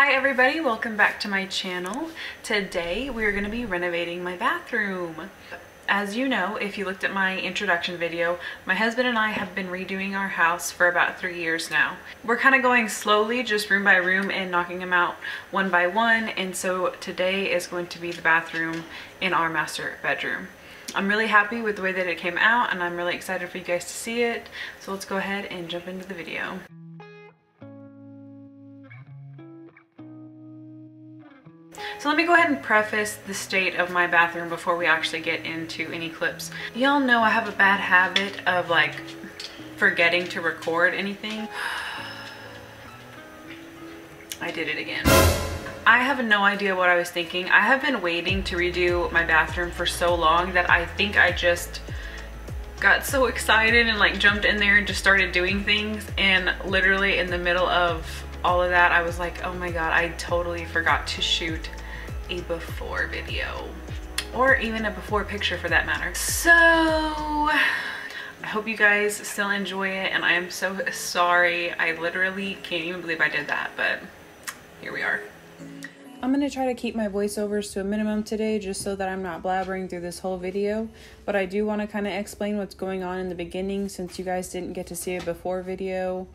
Hi everybody, welcome back to my channel. Today we're going to be renovating my bathroom. As you know, if you looked at my introduction video, my husband and I have been redoing our house for about 3 years now. We're kind of going slowly, just room by room and knocking them out one by one, and so today is going to be the bathroom in our master bedroom. I'm really happy with the way that it came out and I'm really excited for you guys to see it. So let's go ahead and jump into the video. So let me go ahead and preface the state of my bathroom before we actually get into any clips. Y'all know I have a bad habit of like forgetting to record anything. I did it again. I have no idea what I was thinking. I have been waiting to redo my bathroom for so long that I think I just got so excited and like jumped in there and just started doing things, and literally in the middle of all of that I was like, oh my god, I totally forgot to shoot a before video, or even a before picture for that matter. So I hope you guys still enjoy it, and I am so sorry. I literally can't even believe I did that, but here we are. I'm going to try to keep my voiceovers to a minimum today just so that I'm not blabbering through this whole video, but I do want to kind of explain what's going on in the beginning since you guys didn't get to see a before video.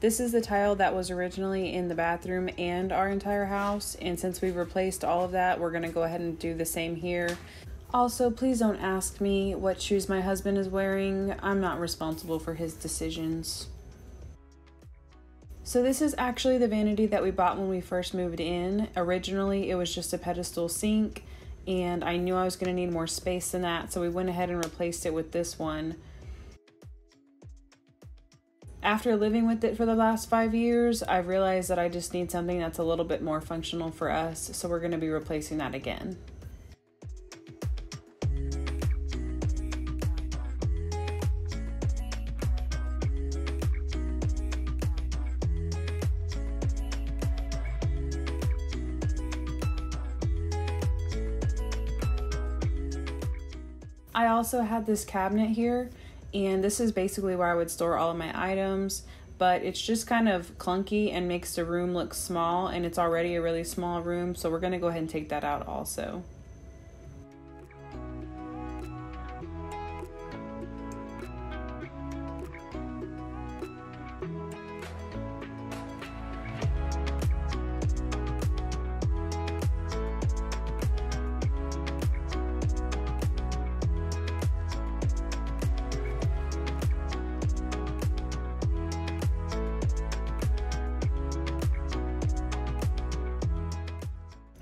This is the tile that was originally in the bathroom and our entire house, and since we've replaced all of that, we're going to go ahead and do the same here. Also, please don't ask me what shoes my husband is wearing. I'm not responsible for his decisions. So this is actually the vanity that we bought when we first moved in. Originally, it was just a pedestal sink, and I knew I was going to need more space than that, so we went ahead and replaced it with this one. After living with it for the last 5 years, I've realized that I just need something that's a little bit more functional for us, so we're going to be replacing that again. I also had this cabinet here, and this is basically where I would store all of my items, but it's just kind of clunky and makes the room look small, and it's already a really small room, so we're going to go ahead and take that out also.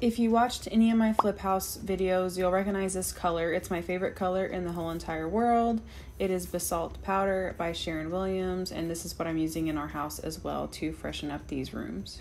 If you watched any of my flip house videos, you'll recognize this color. It's my favorite color in the whole entire world. It is Basalt Powder by Sharon Williams, and this is what I'm using in our house as well to freshen up these rooms.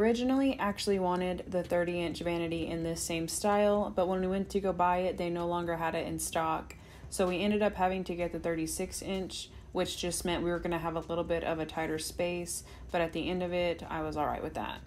originally actually wanted the 30-inch vanity in this same style, but when we went to go buy it, they no longer had it in stock. So we ended up having to get the 36-inch, which just meant we were going to have a little bit of a tighter space, but at the end of it, I was all right with that.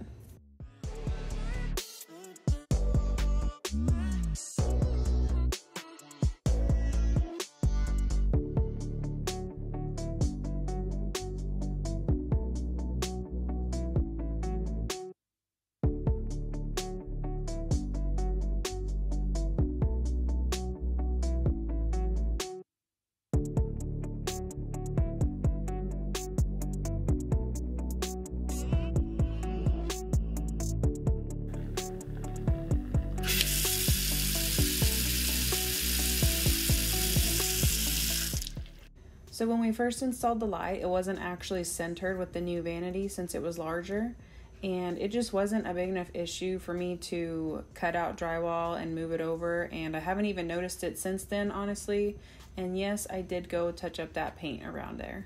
So when we first installed the light, it wasn't actually centered with the new vanity since it was larger, and it just wasn't a big enough issue for me to cut out drywall and move it over, and I haven't even noticed it since then, honestly. And yes, I did go touch up that paint around there.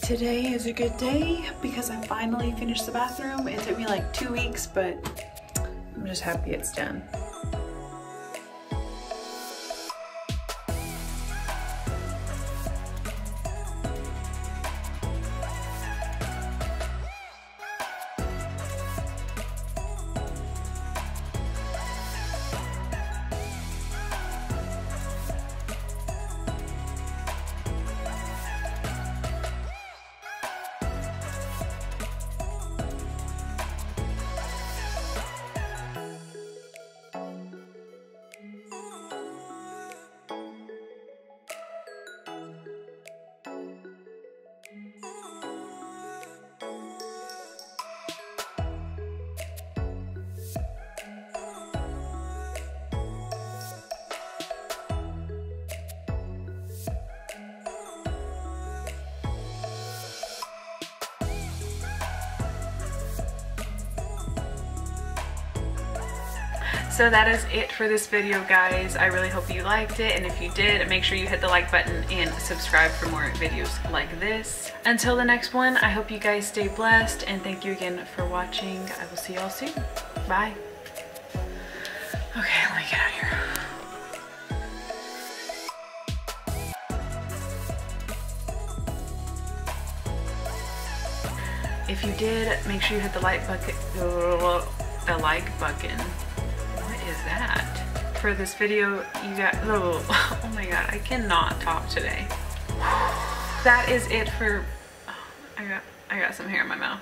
Today is a good day because I finally finished the bathroom. It took me like 2 weeks, but I'm just happy it's done. So that is it for this video, guys. I really hope you liked it, and if you did, make sure you hit the like button and subscribe for more videos like this. Until the next one, I hope you guys stay blessed, and thank you again for watching. I will see y'all soon. Bye. Okay, let me get out of here. If you did, make sure you hit the like button. What is that? For this video, you got, oh my god, I cannot talk today. That is it for, I got some hair in my mouth.